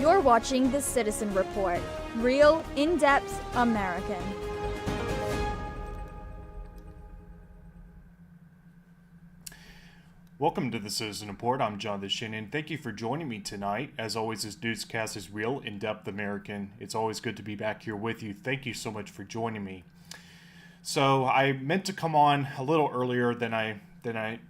You're watching The Citizen Report, real, in-depth American. Welcome to The Citizen Report. I'm Jonathan Shannon. Thank you for joining me tonight. As always, this newscast is real, in-depth American. It's always good to be back here with you. Thank you so much for joining me. So I meant to come on a little earlier than I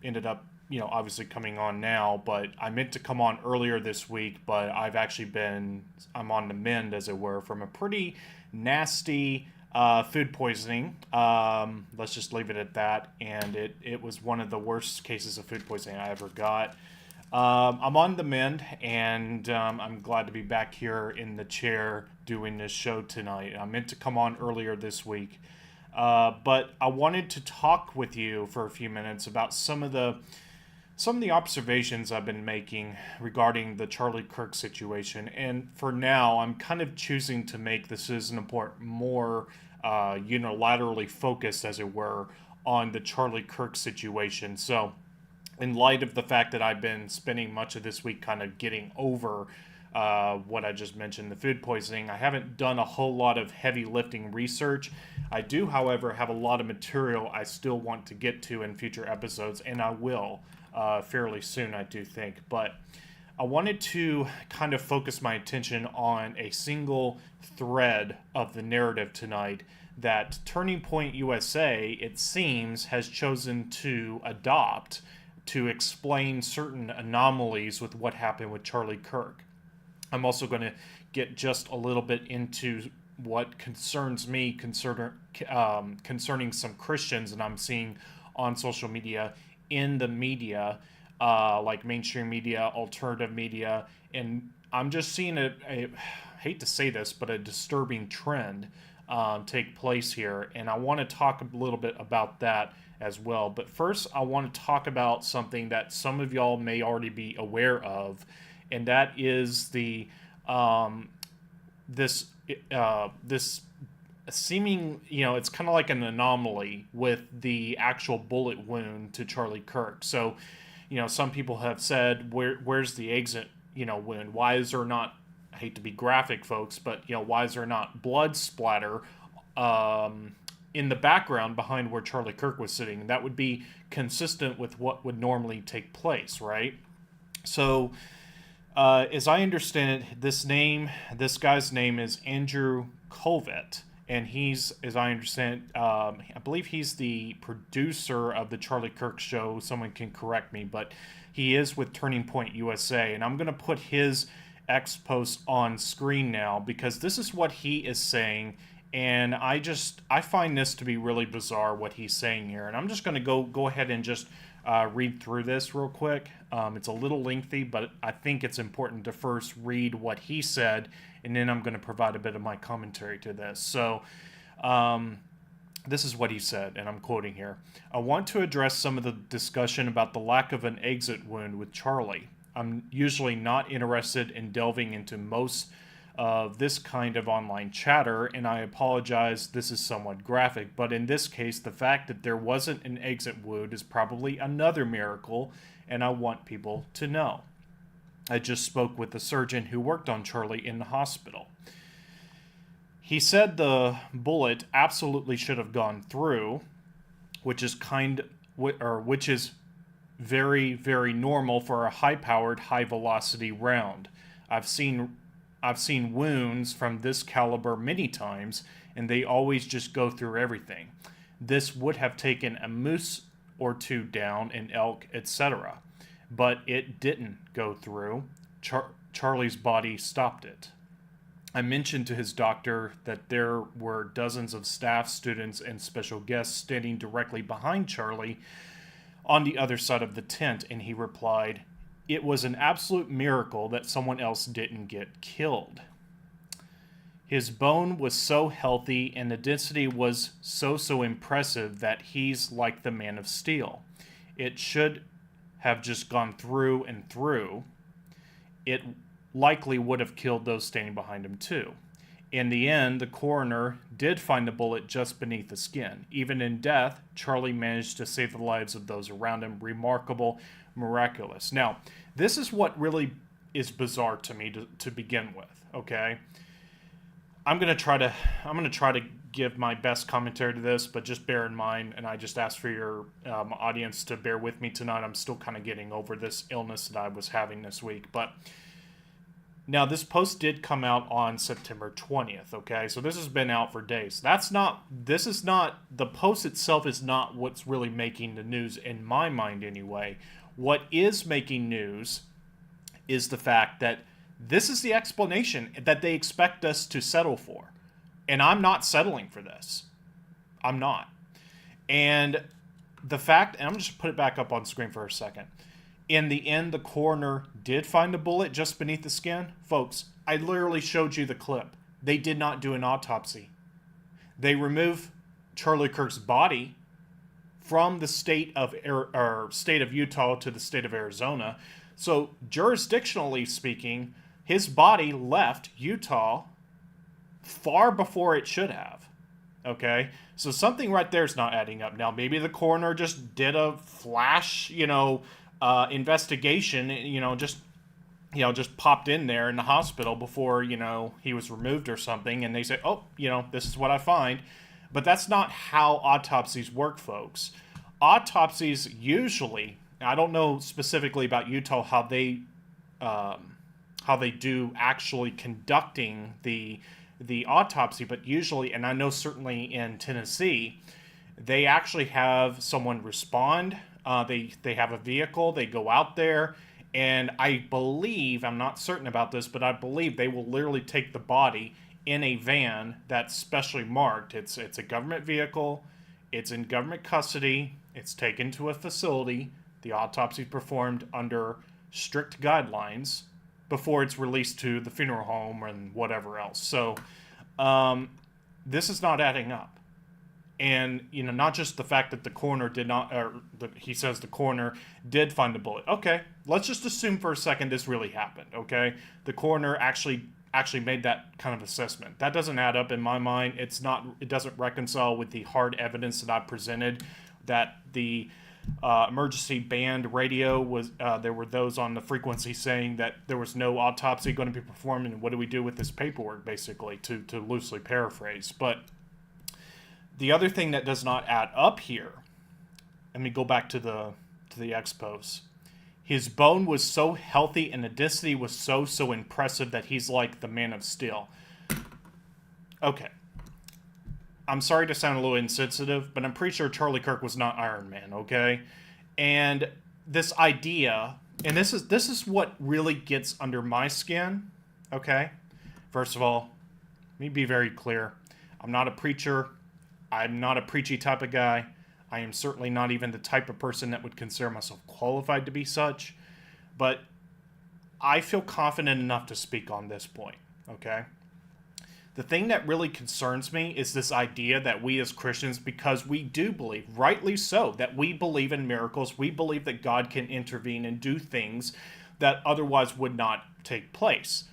ended up, obviously coming on now, but I meant to come on earlier this week, but I'm on the mend, as it were, from a pretty nasty food poisoning. Let's just leave it at that. And it was one of the worst cases of food poisoning I ever got. I'm on the mend, and I'm glad to be back here in the chair doing this show tonight. I meant to come on earlier this week, but I wanted to talk with you for a few minutes about some of the observations I've been making regarding the Charlie Kirk situation. And for now, I'm kind of choosing to make the Citizen Report more unilaterally focused, as it were, on the Charlie Kirk situation. So in light of the fact that I've been spending much of this week kind of getting over what I just mentioned, the food poisoning, I haven't done a whole lot of heavy lifting research. I do, however, have a lot of material I still want to get to in future episodes, and I will fairly soon, I do think. But I wanted to kind of focus my attention on a single thread of the narrative tonight that Turning Point USA, it seems, has chosen to adopt to explain certain anomalies with what happened with Charlie Kirk. I'm also going to get just a little bit into what concerns me concerning some Christians that I'm seeing on social media, in the media, like mainstream media, alternative media, and I'm just seeing I hate to say this, but a disturbing trend take place here, and I want to talk a little bit about that as well. But first, I want to talk about something that some of y'all may already be aware of, and that is the this seeming, it's kind of like an anomaly with the actual bullet wound to Charlie Kirk. So, some people have said, where's the exit, wound? Why is there not, I hate to be graphic, folks, but, why is there not blood splatter in the background behind where Charlie Kirk was sitting? That would be consistent with what would normally take place, right? So, as I understand it, this guy's name is Andrew Colvett. And he's, as I understand, I believe he's the producer of the Charlie Kirk show. Someone can correct me, but he is with Turning Point USA. And I'm going to put his X post on screen now because this is what he is saying. And I find this to be really bizarre, what he's saying here. And I'm just going to go ahead and just read through this real quick. It's a little lengthy, but I think it's important to first read what he said, and then I'm going to provide a bit of my commentary to this. So this is what he said, and I'm quoting here. I want to address some of the discussion about the lack of an exit wound with Charlie. I'm usually not interested in delving into most of this kind of online chatter, and I apologize, this is somewhat graphic, but in this case, the fact that there wasn't an exit wound is probably another miracle, and I want people to know. I just spoke with the surgeon who worked on Charlie in the hospital. He said the bullet absolutely should have gone through, which is very, very normal for a high-powered, high-velocity round. I've seen wounds from this caliber many times, and they always just go through everything. This would have taken a moose or two down, an elk, etc. But it didn't go through. Charlie's body stopped it. I mentioned to his doctor that there were dozens of staff, students, and special guests standing directly behind Charlie on the other side of the tent, and he replied, "It was an absolute miracle that someone else didn't get killed. His bone was so healthy and the density was so impressive that he's like the Man of Steel. It should have just gone through and through. It likely would have killed those standing behind him too. In the end, the coroner did find the bullet just beneath the skin. Even in death, Charlie managed to save the lives of those around him. Remarkable, miraculous." Now, this is what really is bizarre to me to begin with. Okay, I'm gonna try to give my best commentary to this, but just bear in mind, and I just ask for your audience to bear with me tonight. I'm still kind of getting over this illness that I was having this week, but. Now, this post did come out on September 20th, okay? So this has been out for days. The post itself is not what's really making the news, in my mind anyway. What is making news is the fact that this is the explanation that they expect us to settle for. And I'm not settling for this. I'm not. And the fact, and I'm just put it back up on screen for a second. In the end, the coroner did find a bullet just beneath the skin. Folks, I literally showed you the clip. They did not do an autopsy. They removed Charlie Kirk's body from the state of Utah to the state of Arizona. So, jurisdictionally speaking, his body left Utah far before it should have. Okay? So something right there is not adding up. Now, maybe the coroner just did a flash, investigation, just popped in there in the hospital before, he was removed or something, and they say, oh, this is what I find. But that's not how autopsies work, folks. Autopsies usually, I don't know specifically about Utah how they do actually conducting the autopsy, but usually, and I know certainly in Tennessee, they actually have someone respond. They have a vehicle, they go out there, and I believe, I'm not certain about this, but I believe they will literally take the body in a van that's specially marked. It's a government vehicle, it's in government custody, it's taken to a facility, the autopsy performed under strict guidelines before it's released to the funeral home and whatever else. So this is not adding up. And, not just the fact that the coroner did not, he says the coroner did find the bullet. Okay, let's just assume for a second this really happened, okay? The coroner actually made that kind of assessment. That doesn't add up in my mind. It doesn't reconcile with the hard evidence that I presented that the emergency band radio was, there were those on the frequency saying that there was no autopsy going to be performed, and what do we do with this paperwork, basically, to loosely paraphrase. But the other thing that does not add up here, let me go back to the expos. His bone was so healthy and the density was so impressive that he's like the Man of Steel. Okay. I'm sorry to sound a little insensitive, but I'm pretty sure Charlie Kirk was not Iron Man, okay? And this idea, and this is what really gets under my skin, okay? First of all, let me be very clear. I'm not a preacher. I'm not a preachy type of guy. I am certainly not even the type of person that would consider myself qualified to be such. But I feel confident enough to speak on this point, okay? The thing that really concerns me is this idea that we as Christians, because we do believe, rightly so, that we believe in miracles, we believe that God can intervene and do things that otherwise would not take place.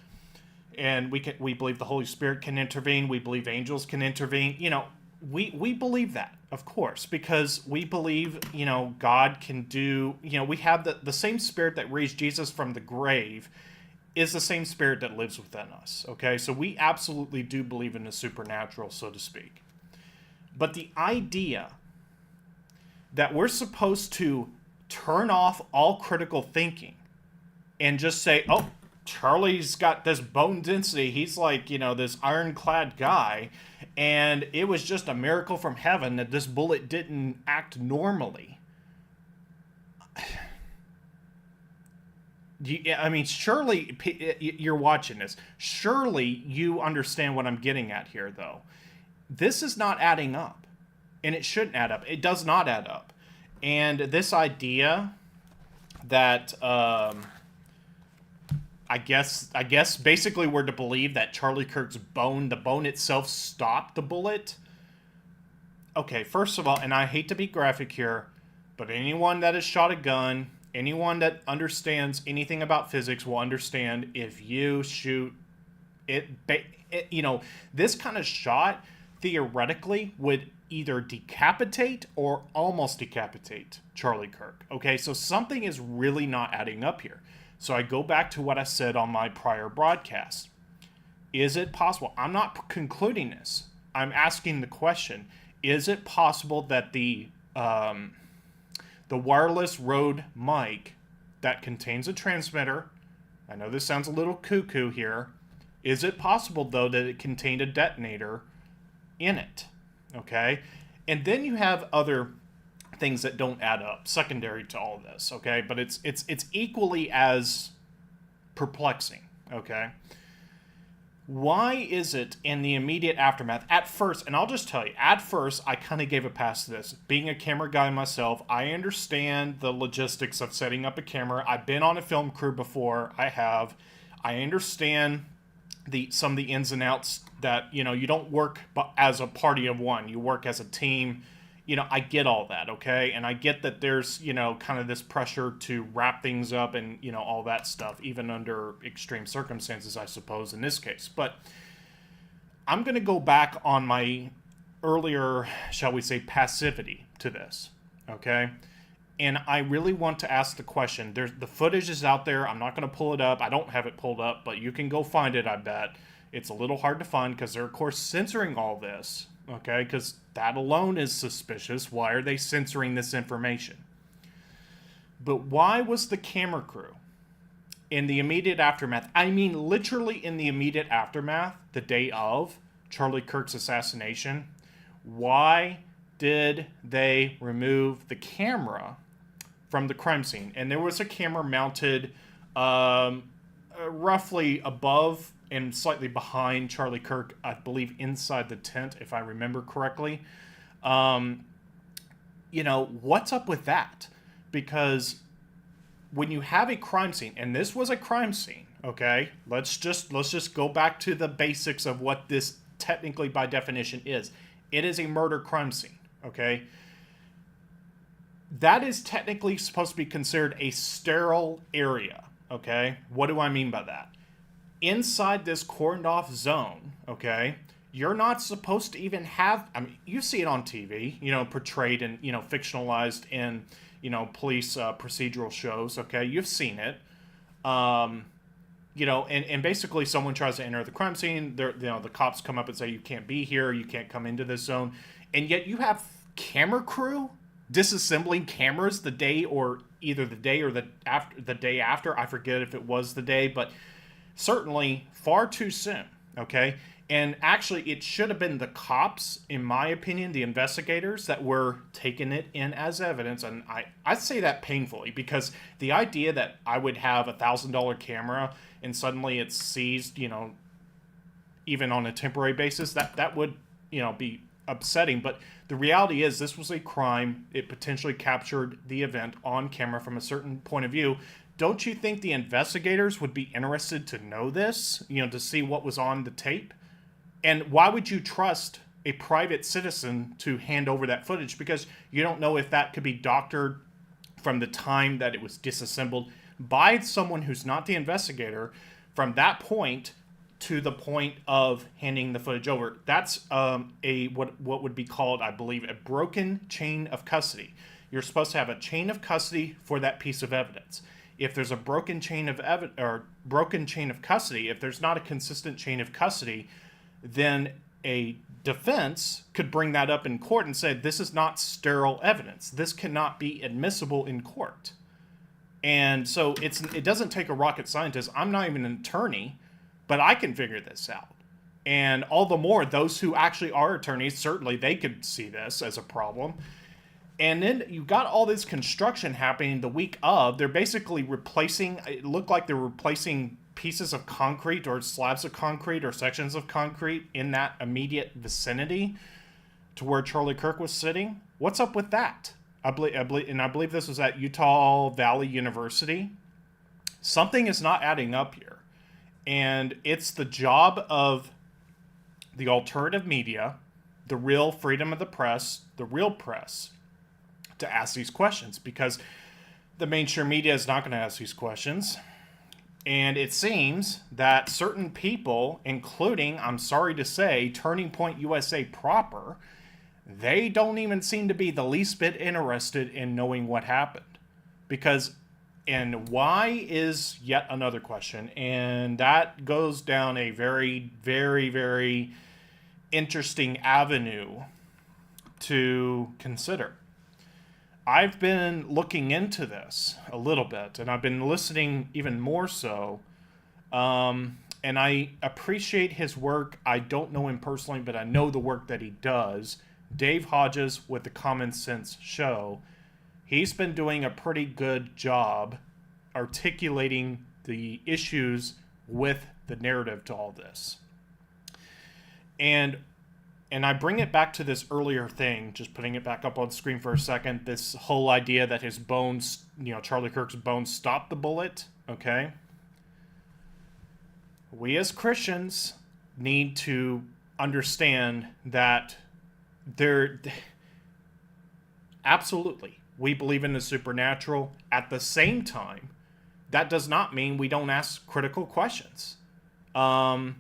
And we believe the Holy Spirit can intervene, we believe angels can intervene, we believe that, of course, because we believe, God can do, we have the same Spirit that raised Jesus from the grave is the same Spirit that lives within us, okay? So we absolutely do believe in the supernatural, so to speak. But the idea that we're supposed to turn off all critical thinking and just say, oh, Charlie's got this bone density, he's like, this ironclad guy, and it was just a miracle from heaven that this bullet didn't act normally. Surely, you're watching this. Surely you understand what I'm getting at here, though. This is not adding up, and it shouldn't add up. It does not add up. And this idea that, I guess basically we're to believe that Charlie Kirk's bone, the bone itself, stopped the bullet. Okay, first of all, and I hate to be graphic here, but anyone that has shot a gun, anyone that understands anything about physics will understand if you shoot it, this kind of shot theoretically would either decapitate or almost decapitate Charlie Kirk. Okay, so something is really not adding up here. So I go back to what I said on my prior broadcast. Is it possible? I'm not concluding this. I'm asking the question. Is it possible that the wireless Rode mic that contains a transmitter, I know this sounds a little cuckoo here, is it possible, though, that it contained a detonator in it? Okay? And then you have other things that don't add up, secondary to all this, okay? But it's equally as perplexing, okay? Why is it in the immediate aftermath, at first, and I'll just tell you, at first, I kind of gave a pass to this. Being a camera guy myself, I understand the logistics of setting up a camera. I've been on a film crew before. I have. I understand some of the ins and outs that, you don't work as a party of one. You work as a team. I get all that, okay? And I get that there's, kind of this pressure to wrap things up and, all that stuff, even under extreme circumstances, I suppose, in this case. But I'm going to go back on my earlier, shall we say, passivity to this, okay? And I really want to ask the question. The footage is out there. I'm not going to pull it up. I don't have it pulled up, but you can go find it, I bet. It's a little hard to find because they're, of course, censoring all this. Okay, because that alone is suspicious. Why are they censoring this information? But why was the camera crew in the immediate aftermath, I mean literally in the immediate aftermath, the day of Charlie Kirk's assassination, why did they remove the camera from the crime scene? And there was a camera mounted roughly above and slightly behind Charlie Kirk, I believe inside the tent, if I remember correctly. What's up with that? Because when you have a crime scene, and this was a crime scene, okay? Let's just go back to the basics of what this technically by definition is. It is a murder crime scene, okay? That is technically supposed to be considered a sterile area, okay? What do I mean by that? Inside this cordoned off zone, okay, you're not supposed to even have, you see it on TV, portrayed and, fictionalized in, police procedural shows, okay, you've seen it, and basically someone tries to enter the crime scene, the cops come up and say, you can't be here, you can't come into this zone, and yet you have camera crew disassembling cameras the day or the day after, I forget if it was the day, but certainly far too soon, okay? And actually, it should have been the cops, in my opinion, the investigators, that were taking it in as evidence. And I say that painfully, because the idea that I would have $1,000 camera and suddenly it's seized, even on a temporary basis, that would, be upsetting. But the reality is this was a crime. It potentially captured the event on camera from a certain point of view. Don't you think the investigators would be interested to know this, to see what was on the tape? And why would you trust a private citizen to hand over that footage? Because you don't know if that could be doctored from the time that it was disassembled by someone who's not the investigator from that point to the point of handing the footage over. That's what would be called, I believe, a broken chain of custody. You're supposed to have a chain of custody for that piece of evidence. If there's a broken chain of custody, if there's not a consistent chain of custody, then a defense could bring that up in court and say, this is not sterile evidence. This cannot be admissible in court. And so it doesn't take a rocket scientist. I'm not even an attorney, but I can figure this out. And all the more, those who actually are attorneys, certainly they could see this as a problem. And then you got all this construction happening the week of. They're basically replacing, it looked like they're replacing pieces of concrete or slabs of concrete or sections of concrete in that immediate vicinity to where Charlie Kirk was sitting. What's up with that? I believe this was at Utah Valley University. Something is not adding up here. And it's the job of the alternative media, the real freedom of the press, the real press, to ask these questions, because the mainstream media is not going to ask these questions. And it seems that certain people, including, I'm sorry to say, Turning Point USA proper, they don't even seem to be the least bit interested in knowing what happened. Because And why is yet another question. And that goes down a very, very, very interesting avenue to consider. I've been looking into this a little bit, and I've been listening even more so. And I appreciate his work. I don't know him personally, but I know the work that he does. Dave Hodges with the Common Sense Show. He's been doing a pretty good job articulating the issues with the narrative to all this. And I bring it back to this earlier thing, just putting it back up on screen for a second, this whole idea that his bones, Charlie Kirk's bones stopped the bullet, okay? We as Christians need to understand that absolutely, we believe in the supernatural. At the same time, that does not mean we don't ask critical questions. And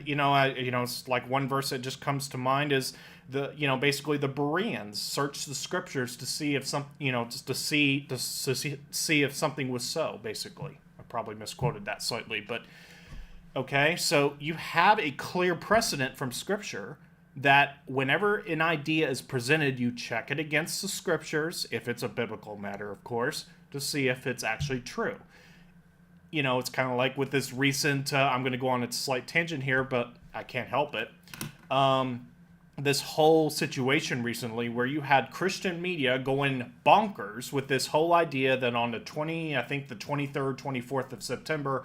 it's like one verse that just comes to mind is basically the Bereans searched the scriptures to see if just to see if something was so. Basically, I probably misquoted that slightly, but okay. So you have a clear precedent from scripture that whenever an idea is presented, you check it against the scriptures, if it's a biblical matter, of course, to see if it's actually true. It's kind of like with this recent, I'm going to go on a slight tangent here, but I can't help it. This whole situation recently where you had Christian media going bonkers with this whole idea that on the 23rd, 24th of September,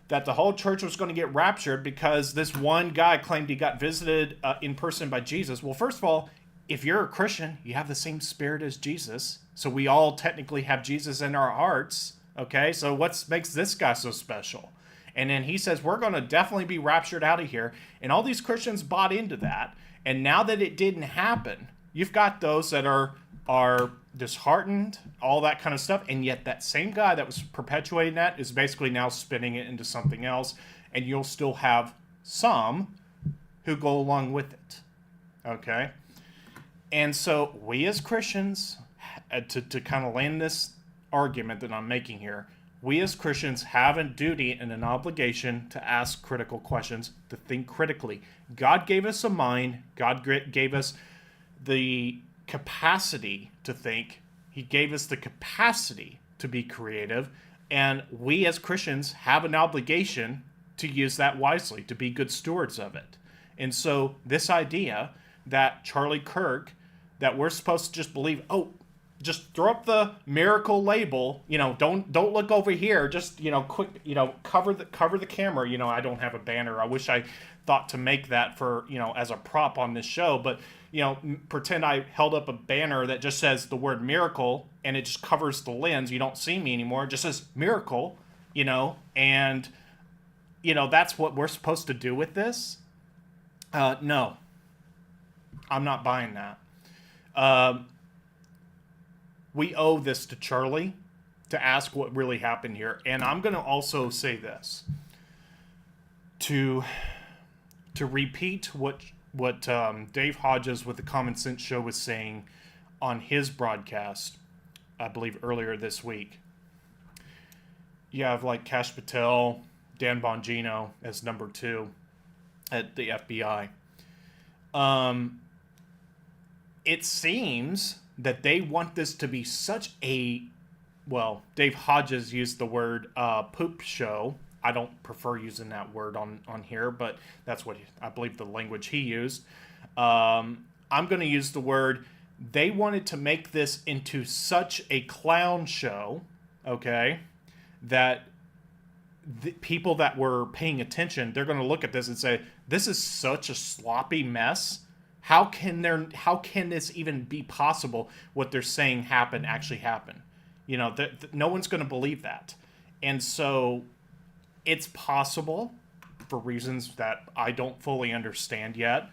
that the whole church was going to get raptured because this one guy claimed he got visited in person by Jesus. Well, first of all, if you're a Christian, you have the same spirit as Jesus. So we all technically have Jesus in our hearts. Okay, so what makes this guy so special? And then he says, we're going to definitely be raptured out of here. And all these Christians bought into that. And now that it didn't happen, you've got those that are disheartened, all that kind of stuff. And yet that same guy that was perpetuating that is basically now spinning it into something else. And you'll still have some who go along with it. Okay? And so we as Christians, to kind of land this argument that I'm making here, we as Christians have a duty and an obligation to ask critical questions, to think critically. God gave us a mind. God gave us the capacity to think. He gave us the capacity to be creative. And we as Christians have an obligation to use that wisely, to be good stewards of it. And so this idea that Charlie Kirk, that we're supposed to just believe, just throw up the miracle label, don't look over here, just, quick, cover the camera. I don't have a banner. I wish I thought to make that for, as a prop on this show, but, pretend I held up a banner that just says the word miracle and it just covers the lens. You don't see me anymore. It just says miracle, and, that's what we're supposed to do with this. No, I'm not buying that. We owe this to Charlie to ask what really happened here. And I'm going to also say this. To repeat what Dave Hodges with the Common Sense Show was saying on his broadcast, I believe earlier this week. You have like Kash Patel, Dan Bongino as number 2 at the FBI. It seems that they want this to be such a, Dave Hodges used the word poop show. I don't prefer using that word on here, but that's what I believe the language he used. I'm going to use the word, they wanted to make this into such a clown show, okay, that the people that were paying attention, they're going to look at this and say, this is such a sloppy mess. How can this even be possible? What they're saying actually happen? No one's going to believe that. And so it's possible, for reasons that I don't fully understand yet,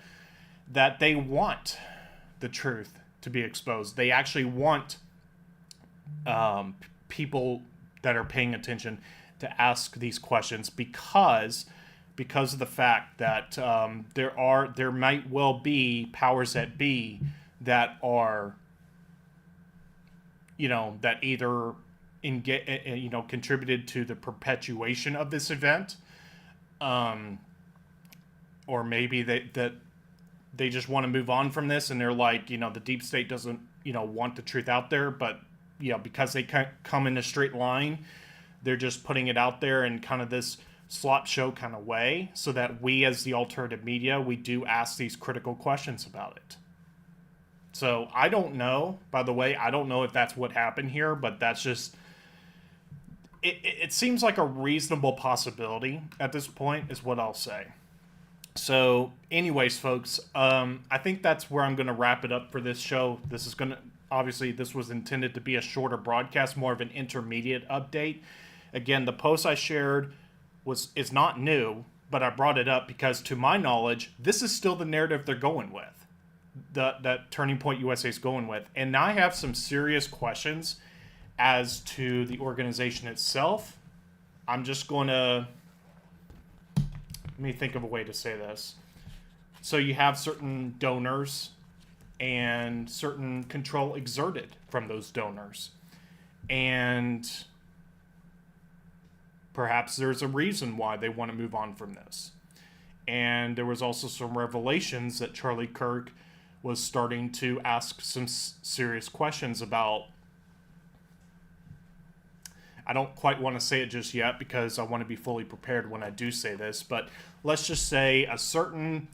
that they want the truth to be exposed. They actually want people that are paying attention to ask these questions because of the fact that there might well be powers that be that are, that either contributed to the perpetuation of this event, or maybe they just want to move on from this, and they're like, the deep state doesn't, want the truth out there, but because they come in a straight line, they're just putting it out there in kind of this slop show kind of way, so that we as the alternative media, we do ask these critical questions about it. So I don't know, by the way, I don't know if that's what happened here, but that's just, it seems like a reasonable possibility at this point is what I'll say. So anyways, folks, I think that's where I'm going to wrap it up for this show. Obviously this was intended to be a shorter broadcast, more of an intermediate update. Again, the post I shared is not new, but I brought it up because, to my knowledge, this is still the narrative they're going with. That Turning Point USA is going with. And now I have some serious questions as to the organization itself. I'm just going to... Let me think of a way to say this. So you have certain donors and certain control exerted from those donors. And perhaps there's a reason why they want to move on from this. And there was also some revelations that Charlie Kirk was starting to ask some serious questions about. I don't quite want to say it just yet because I want to be fully prepared when I do say this, but let's just say a certain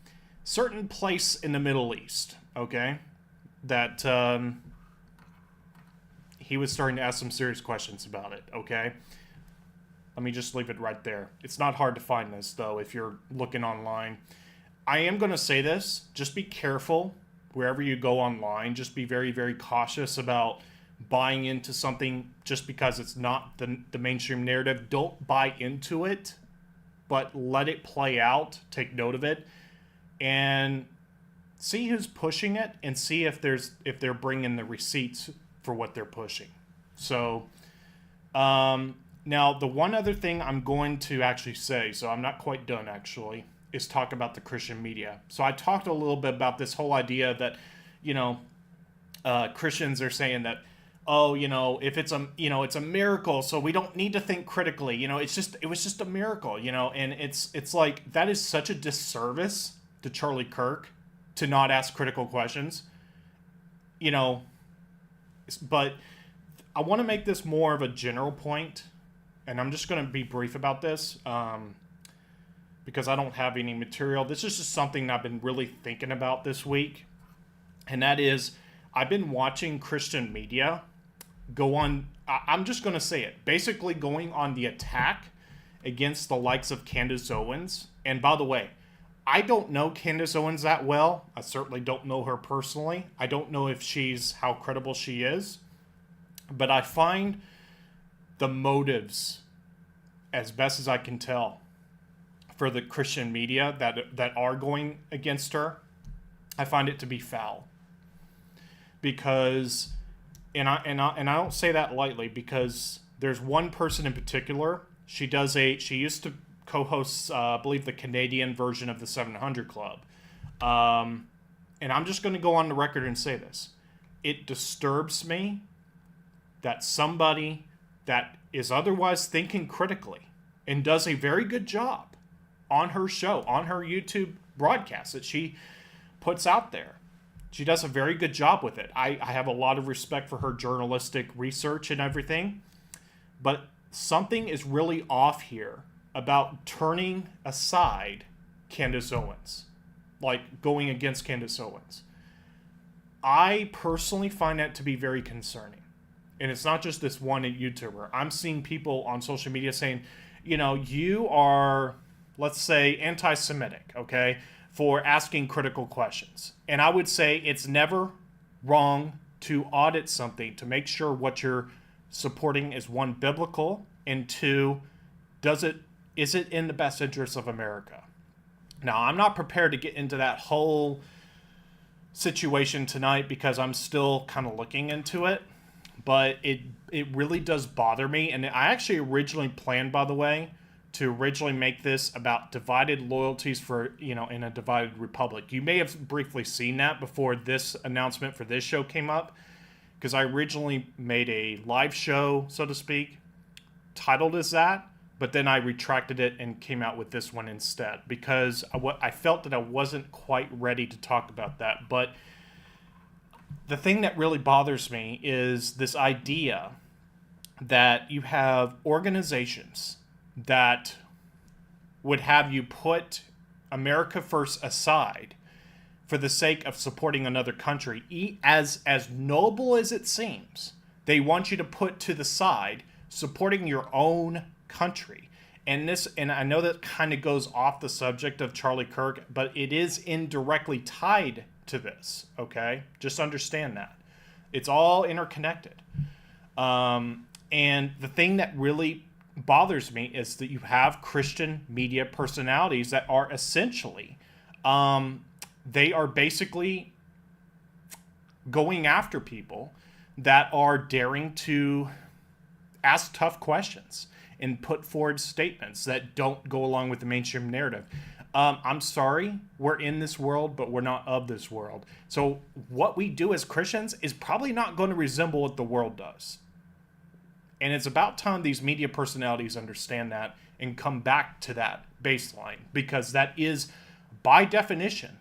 place in the Middle East, okay, that he was starting to ask some serious questions about it, okay? Let me just leave it right there. It's not hard to find this, though, if you're looking online. I am going to say this. Just be careful wherever you go online. Just be very, very cautious about buying into something just because it's not the mainstream narrative. Don't buy into it, but let it play out. Take note of it, and see who's pushing it, and see if they're bringing the receipts for what they're pushing. So, now the one other thing I'm going to actually say, so I'm not quite done actually, is talk about the Christian media. So I talked a little bit about this whole idea that, Christians are saying that, if it's a miracle, so we don't need to think critically. It was just a miracle, and it's like, that is such a disservice to Charlie Kirk to not ask critical questions, but I want to make this more of a general point, and I'm just going to be brief about this, because I don't have any material. This is just something I've been really thinking about this week, and that is, I've been watching Christian media go on, I'm just going to say it, basically going on the attack against the likes of Candace Owens. And by the way, I don't know Candace Owens that well. I certainly don't know her personally. I don't know how credible she is. But I find the motives, as best as I can tell, for the Christian media that are going against her, I find it to be foul. Because, and I don't say that lightly, because there's one person in particular. She used to co-host, I believe, the Canadian version of the 700 Club. And I'm just going to go on the record and say this. It disturbs me that somebody that is otherwise thinking critically and does a very good job on her show, on her YouTube broadcast that she puts out there. She does a very good job with it. I have a lot of respect for her journalistic research and everything. But something is really off here about turning aside Candace Owens. Like, going against Candace Owens. I personally find that to be very concerning. And it's not just this one YouTuber. I'm seeing people on social media saying, you are, let's say, anti-Semitic, okay, for asking critical questions. And I would say it's never wrong to audit something to make sure what you're supporting is, one, biblical, and two, is it in the best interest of America? Now, I'm not prepared to get into that whole situation tonight because I'm still kind of looking into it, but it really does bother me. And I actually originally planned, by the way, to originally make this about divided loyalties for, in a divided republic. You may have briefly seen that before this announcement for this show came up, because I originally made a live show, so to speak, titled as that, but then I retracted it and came out with this one instead because I felt that I wasn't quite ready to talk about that. But the thing that really bothers me is this idea that you have organizations that would have you put America first aside for the sake of supporting another country. As noble as it seems, they want you to put to the side supporting your own country. And I know that kind of goes off the subject of Charlie Kirk, but it is indirectly tied to this, okay? Just understand that. It's all interconnected. And the thing that really bothers me is that you have Christian media personalities that are essentially, they are basically going after people that are daring to ask tough questions and put forward statements that don't go along with the mainstream narrative. I'm sorry, we're in this world, but we're not of this world. So what we do as Christians is probably not going to resemble what the world does. And it's about time these media personalities understand that and come back to that baseline, because that is, by definition,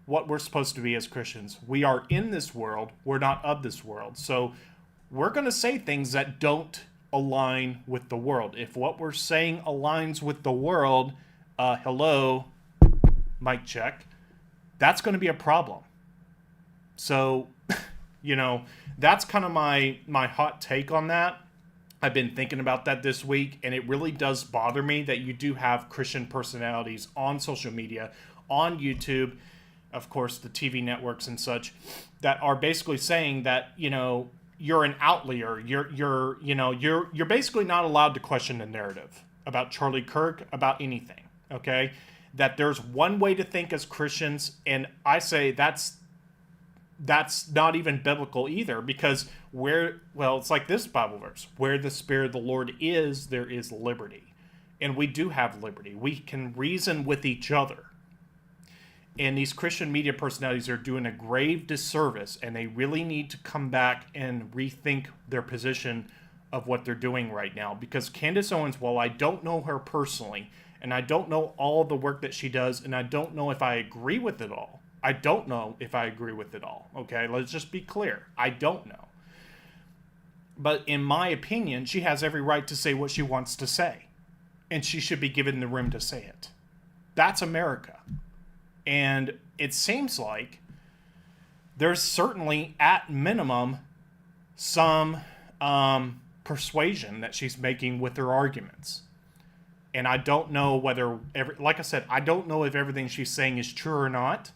what we're supposed to be as Christians. We are in this world, we're not of this world. So we're going to say things that don't align with the world. If what we're saying aligns with the world, hello, mic check, that's going to be a problem. So, that's kind of my hot take on that. I've been thinking about that this week, and it really does bother me that you do have Christian personalities on social media, on YouTube, of course, the TV networks and such, that are basically saying that, you're an outlier. You're basically not allowed to question the narrative about Charlie Kirk, about anything. Okay, that there's one way to think as Christians, and I say that's not even biblical either, because it's like this Bible verse: where the Spirit of the Lord is, there is liberty. And we do have liberty. We can reason with each other. And these Christian media personalities are doing a grave disservice, and they really need to come back and rethink their position of what they're doing right now. Because Candace Owens, while I don't know her personally, and I don't know all the work that she does, and I don't know if I agree with it all. Okay, let's just be clear. I don't know. But in my opinion, she has every right to say what she wants to say. And she should be given the room to say it. That's America. And it seems like there's certainly, at minimum, some persuasion that she's making with her arguments. And I don't know whether, like I said, I don't know if everything she's saying is true or not,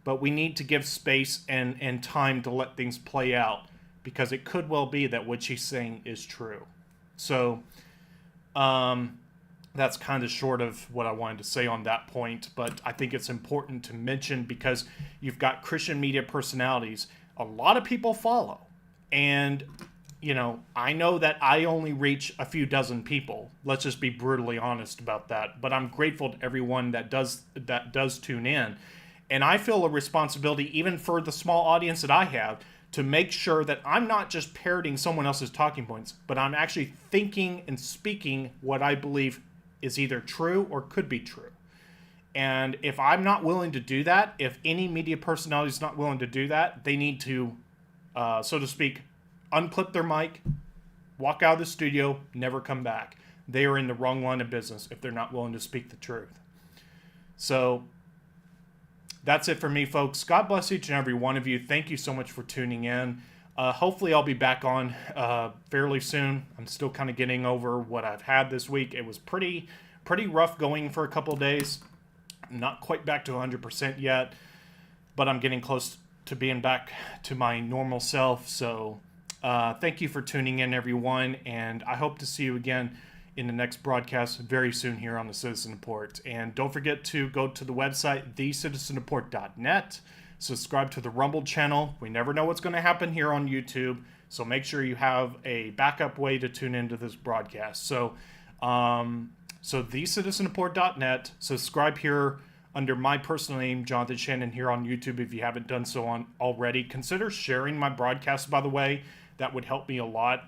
but we need to give space and time to let things play out, because it could well be that what she's saying is true. So, that's kind of short of what I wanted to say on that point, but I think it's important to mention because you've got Christian media personalities a lot of people follow. And, I know that I only reach a few dozen people. Let's just be brutally honest about that. But I'm grateful to everyone that does tune in. And I feel a responsibility, even for the small audience that I have, to make sure that I'm not just parroting someone else's talking points, but I'm actually thinking and speaking what I believe is either true or could be true. And if I'm not willing to do that, if any media personality is not willing to do that, they need to, so to speak, unclip their mic, walk out of the studio, never come back. They are in the wrong line of business if they're not willing to speak the truth. So that's it for me, folks. God bless each and every one of you. Thank you so much for tuning in. Hopefully I'll be back on fairly soon. I'm still kind of getting over what I've had this week. It was pretty rough going for a couple of days. I'm not quite back to 100% yet, but I'm getting close to being back to my normal self. So thank you for tuning in, everyone, and I hope to see you again in the next broadcast very soon here on the Citizen Report. And don't forget to go to the website, thecitizenreport.net. Subscribe to the Rumble channel. We never know what's going to happen here on YouTube, so make sure you have a backup way to tune into this broadcast. So thecitizenreport.net. Subscribe here under my personal name, Jonathan Shannon, here on YouTube. If you haven't done so already, consider sharing my broadcast, by the way. That would help me a lot.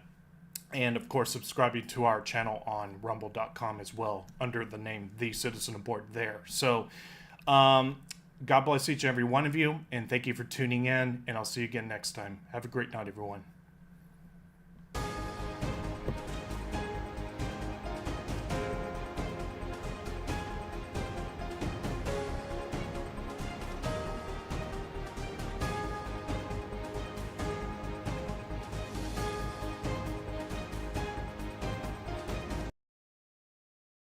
And, of course, subscribing to our channel on rumble.com as well under the name The Citizen Report there. So, God bless each and every one of you, and thank you for tuning in, and I'll see you again next time. Have a great night, everyone.